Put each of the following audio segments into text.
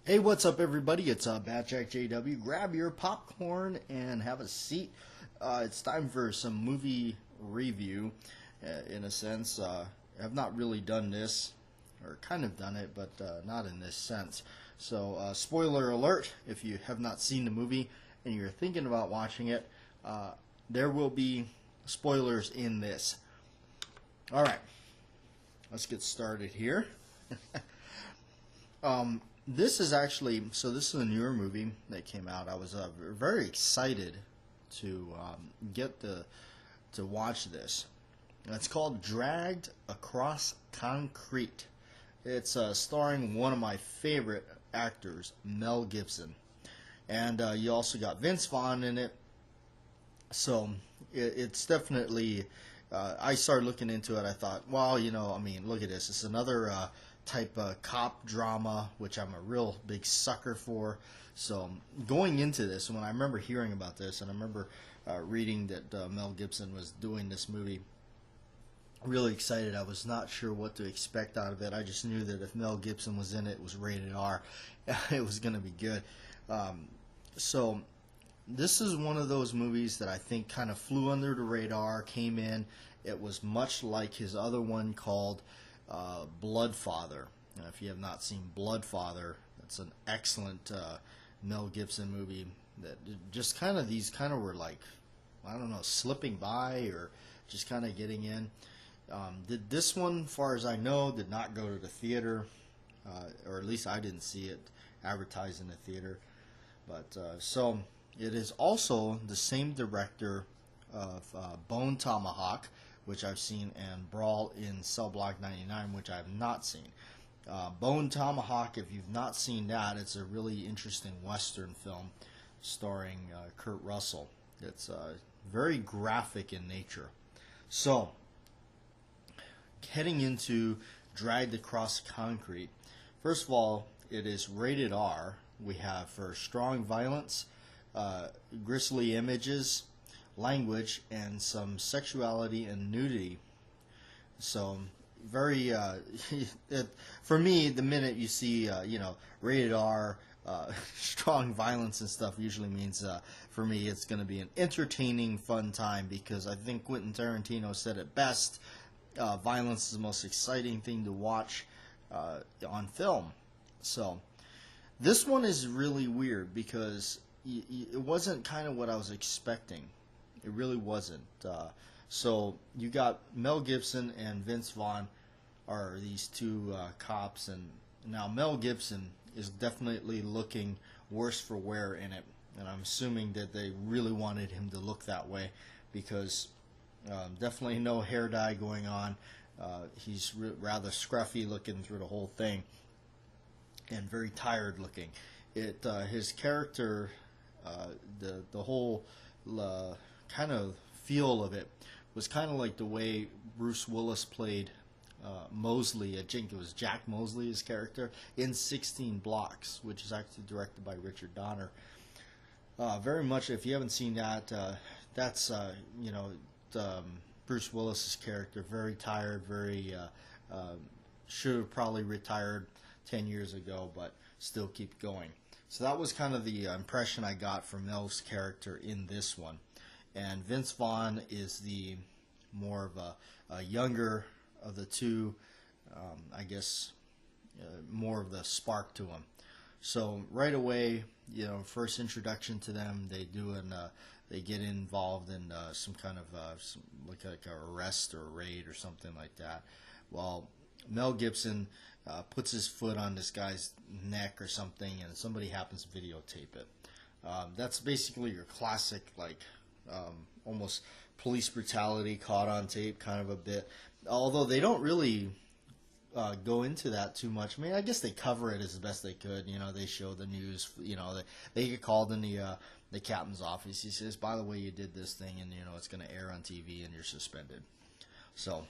Hey, what's up, everybody? It's BATJAC J.W. Grab your popcorn and have a seat. It's time for some movie review, in a sense. I have not really done this, or kind of done it, but not in this sense. So, spoiler alert, if you have not seen the movie and you're thinking about watching it, there will be spoilers in this. Alright, let's get started here. This is actually, so this is a newer movie that came out. I was very excited to to watch this. It's called Dragged Across Concrete. It's starring one of my favorite actors, Mel Gibson. And you also got Vince Vaughn in it. So it's definitely, I started looking into it. I thought, well, look at this. It's another type of cop drama, which I'm a real big sucker for. So going into this, when I remember hearing about this, and I remember reading that Mel Gibson was doing this movie, really excited. I was not sure what to expect out of it. I just knew that if Mel Gibson was in it, it was rated R. It was going to be good. So this is one of those movies that I think kind of flew under the radar, came in. It was much like his other one called Bloodfather. If you have not seen Bloodfather, that's an excellent Mel Gibson movie that just these were like, I don't know, slipping by or just kind of getting in. This one, far as I know, did not go to the theater, or at least I didn't see it advertised in the theater. But so it is also the same director of Bone Tomahawk, which I've seen, and Brawl in Cell Block 99, which I have not seen. Bone Tomahawk, if you've not seen that, it's a really interesting Western film starring Kurt Russell. It's very graphic in nature. So, heading into Dragged Across Concrete, first of all, it is rated R. We have for strong violence, grisly images, language, and some sexuality and nudity. So very for me, the minute you see rated R, strong violence and stuff usually means for me it's going to be an entertaining, fun time, because I think Quentin Tarantino said it best. Violence is the most exciting thing to watch on film. So this one is really weird because it wasn't kind of what I was expecting. It really wasn't. So you got Mel Gibson and Vince Vaughn are these two cops, and now Mel Gibson is definitely looking worse for wear in it, and I'm assuming that they really wanted him to look that way because definitely no hair dye going on. He's rather scruffy looking through the whole thing, and very tired looking. His character, the whole kind of feel of it was kind of like the way Bruce Willis played Mosley. I think it was Jack Mosley, his character, in 16 Blocks, which is actually directed by Richard Donner. Very much, if you haven't seen that, that's Bruce Willis's character, very tired, very should have probably retired 10 years ago, but still keep going. So that was kind of the impression I got from Mel's character in this one. And Vince Vaughn is the more of a younger of the two, I guess, more of the spark to him. So right away, first introduction to them, they get involved in some kind of like an arrest or a raid or something like that. Well, Mel Gibson puts his foot on this guy's neck or something, and somebody happens to videotape it. That's basically your classic, almost police brutality caught on tape kind of a bit. Although they don't really go into that too much. I mean, I guess they cover it as best they could. They show the news. They get called in the captain's office. He says, "By the way, you did this thing, and it's going to air on TV, and you're suspended." So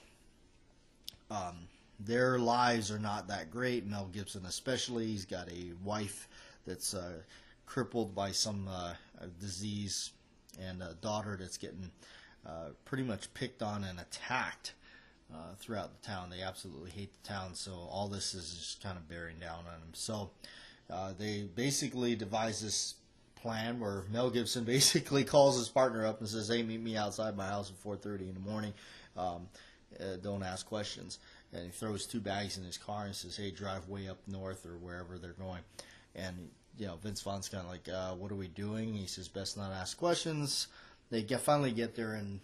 their lives are not that great. Mel Gibson especially. He's got a wife that's crippled by some disease, and a daughter that's getting pretty much picked on and attacked throughout the town. They absolutely hate the town, so all this is just kind of bearing down on him. So They basically devise this plan where Mel Gibson basically calls his partner up and says, "Hey, meet me outside my house at 4:30 in the morning. Um, don't ask questions." And he throws two bags in his car and says, "Hey, drive way up north or wherever they're going." And Vince Vaughn's kind of like, "What are we doing?" He says, "Best not ask questions." They finally get there, and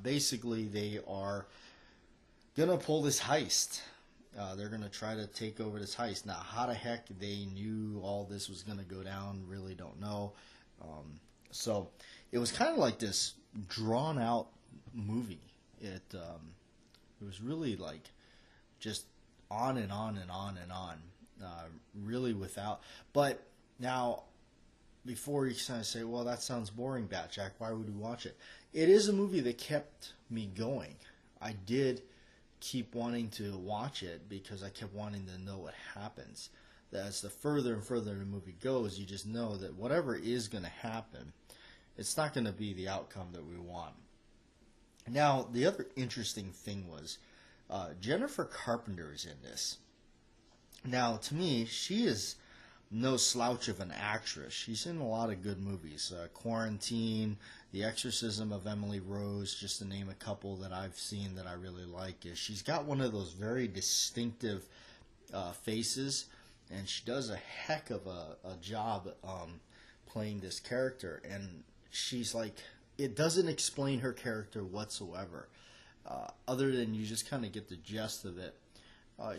basically they are gonna pull this heist. They're gonna try to take over this heist. Now, how the heck they knew all this was gonna go down, really don't know. So it was kind of like this drawn out movie. It was really like just on and on and on and on. Really without. But now, before you kind of say, "Well, that sounds boring, BATJAC, why would we watch it?" It is a movie that kept me going. I did keep wanting to watch it because I kept wanting to know what happens. As the further and further the movie goes, you just know that whatever is going to happen, it's not going to be the outcome that we want. Now, the other interesting thing was Jennifer Carpenter is in this. Now, to me, she is no slouch of an actress. She's in a lot of good movies. Quarantine, The Exorcism of Emily Rose, just to name a couple that I've seen that I really like. She's got one of those very distinctive faces, and she does a heck of a job playing this character. And she's like, it doesn't explain her character whatsoever, other than you just kind of get the gist of it.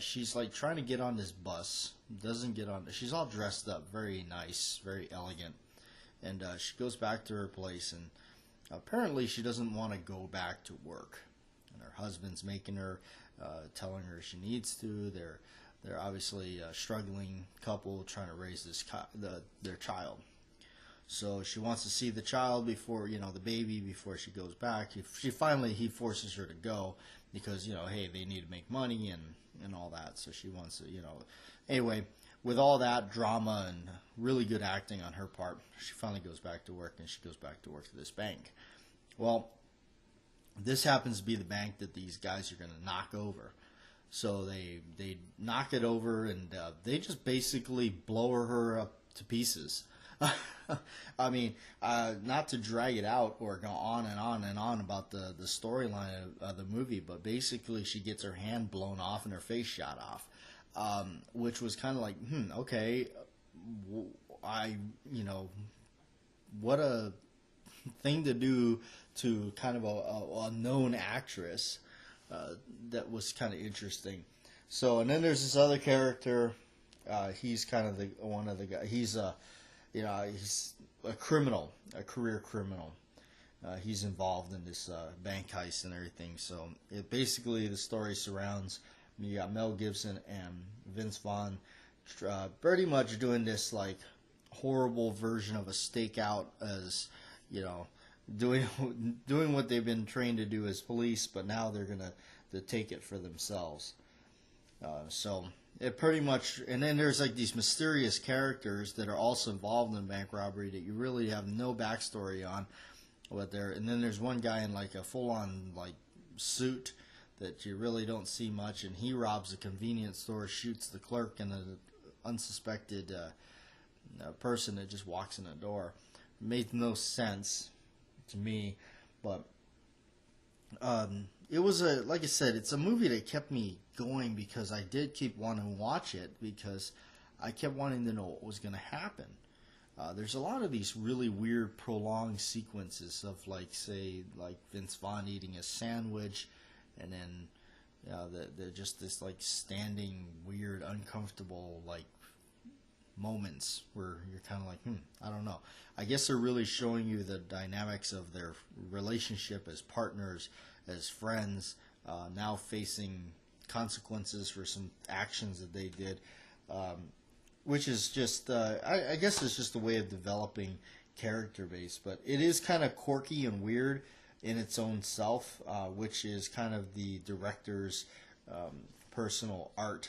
She's like trying to get on this bus, doesn't get on. She's all dressed up, very nice, very elegant, and she goes back to her place, and apparently she doesn't want to go back to work. And her husband's making her, telling her she needs to. They're obviously a struggling couple trying to raise their child. So she wants to see the child before, the baby, before she goes back. He forces her to go because, hey, they need to make money and all that. So she wants to, Anyway, with all that drama and really good acting on her part, she finally goes back to work, and she goes back to work at this bank. Well, this happens to be the bank that these guys are going to knock over. So they knock it over, and they just basically blow her up to pieces. I mean, not to drag it out or go on and on and on about the storyline of the movie, but basically she gets her hand blown off and her face shot off, which was kind of like, okay, what a thing to do to kind of a known actress. That was kind of interesting. So, and then there's this other character. He's kind of one of the guys. He's a criminal, a career criminal. He's involved in this bank heist and everything. So basically the story surrounds, you got Mel Gibson and Vince Vaughn pretty much doing this like horrible version of a stakeout, as doing what they've been trained to do as police, but now they're gonna to take it for themselves. So it pretty much, and then there's like these mysterious characters that are also involved in bank robbery that you really have no backstory on what they're. And then there's one guy in like a full-on like suit that you really don't see much, and he robs a convenience store, shoots the clerk and an unsuspected person that just walks in the door. It made no sense to me, but it was like I said, it's a movie that kept me going because I did keep wanting to watch it because I kept wanting to know what was going to happen. There's a lot of these really weird prolonged sequences of like Vince Vaughn eating a sandwich, and then they're just this like standing weird uncomfortable like moments where you're kind of like, I don't know. I guess they're really showing you the dynamics of their relationship as partners, as friends, now facing consequences for some actions that they did, which is just, I guess it's just a way of developing character base. But it is kind of quirky and weird in its own self, which is kind of the director's personal art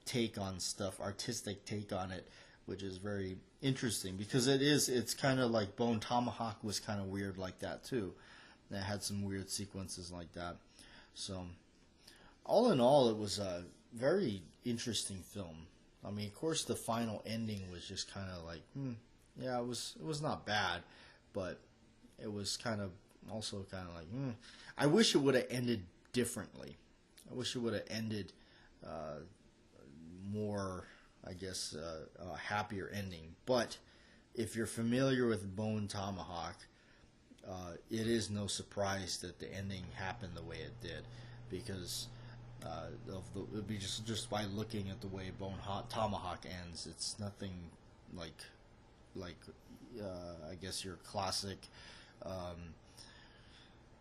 take on stuff, artistic take on it, which is very interesting because it's kind of like Bone Tomahawk was kind of weird like that too. That had some weird sequences like that. So all in all, it was a very interesting film. I mean, of course, the final ending was just kind of like, yeah, it was not bad, but it was kind of also kind of like, I wish it would have ended differently. I wish it would have ended more, I guess, a happier ending. But if you're familiar with Bone Tomahawk, it is no surprise that the ending happened the way it did, because it'd be just by looking at the way Tomahawk ends, it's nothing like I guess your classic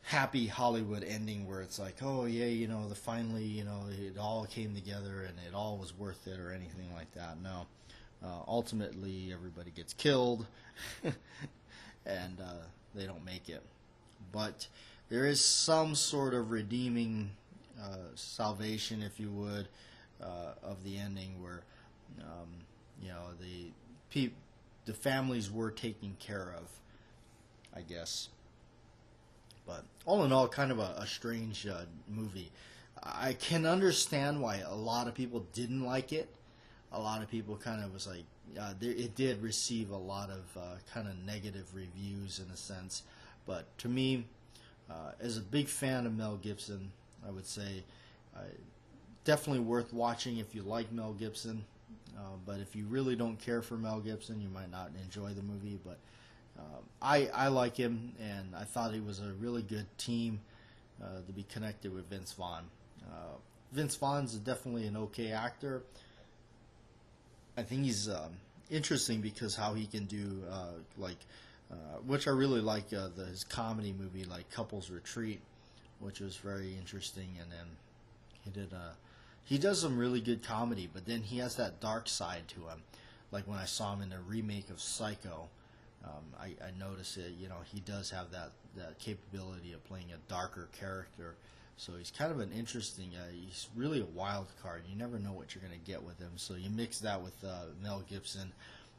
happy Hollywood ending where it's like, oh yeah, finally, it all came together and it all was worth it or anything like that. No, ultimately everybody gets killed and they don't make it. But there is some sort of redeeming salvation, if you would, of the ending where the families were taken care of, I guess. But all in all, kind of a strange movie. I can understand why a lot of people didn't like it. A lot of people kind of was like, it did receive a lot of kind of negative reviews in a sense. But to me, as a big fan of Mel Gibson, I would say definitely worth watching if you like Mel Gibson. But if you really don't care for Mel Gibson, you might not enjoy the movie. But I like him, and I thought he was a really good team to be connected with Vince Vaughn. Vince Vaughn's definitely an okay actor. I think he's interesting because how he can do which I really like his comedy movie like Couples Retreat, which was very interesting, and then he does some really good comedy, but then he has that dark side to him. Like when I saw him in the remake of Psycho, I noticed it. He does have that capability of playing a darker character. So he's kind of an interesting. He's really a wild card. You never know what you're going to get with him. So you mix that with Mel Gibson.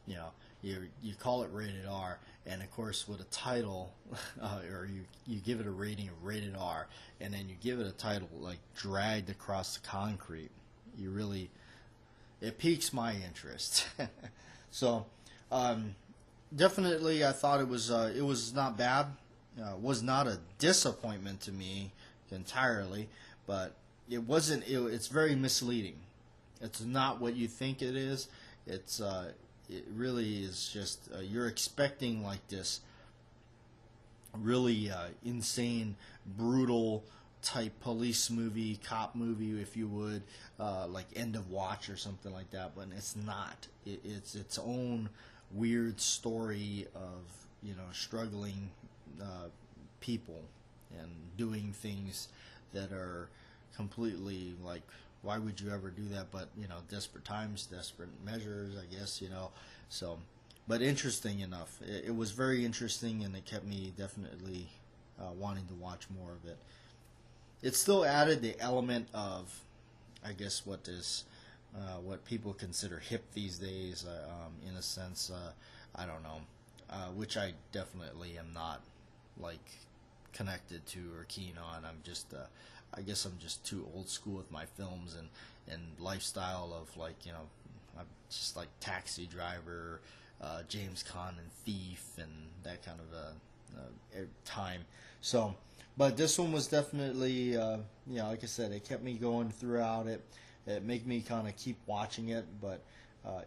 You call it rated R, and of course with a title, or you give it a rating of rated R, and then you give it a title like Dragged Across the Concrete. It piques my interest. So definitely, I thought it was not bad. Was not a disappointment to me entirely, but it wasn't. It's very misleading. It's not what you think it is. It really is just you're expecting like this really insane, brutal type police movie, cop movie, if you would, like End of Watch or something like that. But it's not. It's its own weird story of struggling people and doing things that are completely like, why would you ever do that? But desperate times, desperate measures, I guess. So, but interesting enough, it was very interesting, and it kept me definitely wanting to watch more of it. It still added the element of, I guess, what people consider hip these days, in a sense. I don't know, which I definitely am not like connected to or keen on. I guess I'm just too old school with my films and lifestyle of I'm just like Taxi Driver, James Caan and Thief, and that kind of time. So, but this one was definitely, like I said, it kept me going throughout it. It made me kind of keep watching it. But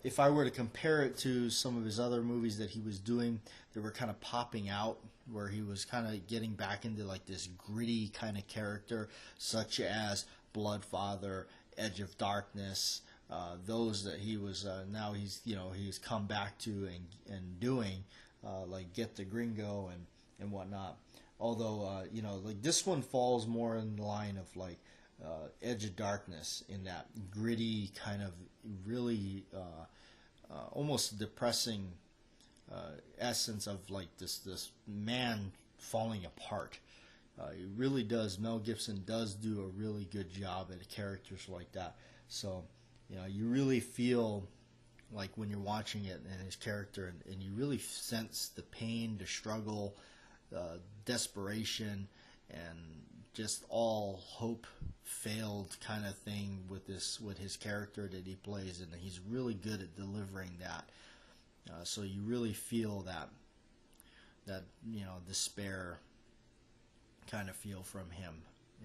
if I were to compare it to some of his other movies that he was doing, that were kind of popping out, where he was kind of getting back into like this gritty kind of character, such as Bloodfather, Edge of Darkness, those that he was now he's come back to and doing, like Get the Gringo and whatnot. Although like this one falls more in the line of like Edge of Darkness, in that gritty kind of really almost depressing essence of like this man falling apart. It really does. Mel Gibson does do a really good job at characters like that. So you really feel like when you're watching it and his character, and you really sense the pain, the struggle, desperation, and just all hope failed kind of thing with his character that he plays, and he's really good at delivering that. So you really feel that despair kind of feel from him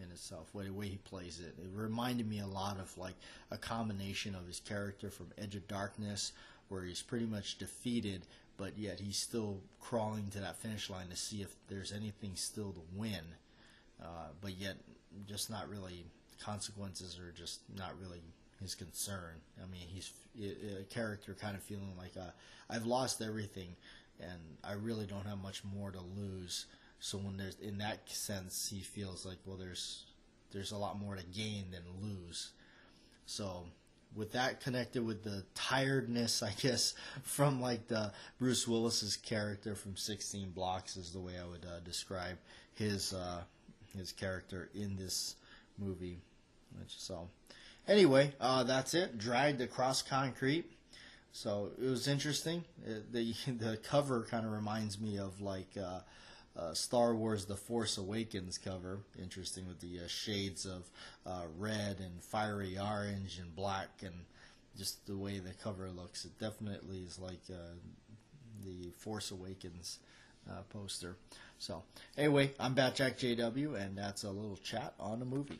in itself, the way he plays it. It reminded me a lot of like a combination of his character from Edge of Darkness, where he's pretty much defeated, but yet he's still crawling to that finish line to see if there's anything still to win, but yet just not really, consequences are just not really his concern. I mean, he's a character kind of feeling like I've lost everything and I really don't have much more to lose. So when there's, in that sense, he feels like, well, there's a lot more to gain than lose. So with that connected with the tiredness, I guess, from like the Bruce Willis's character from 16 Blocks is the way I would describe his character in this movie. So anyway, that's it. Dragged Across Concrete. So it was interesting. The cover kind of reminds me of like Star Wars The Force Awakens cover. Interesting, with the shades of red and fiery orange and black, and just the way the cover looks. It definitely is like the Force Awakens poster. So anyway, I'm BATJAC J.W., and that's a little chat on the movie.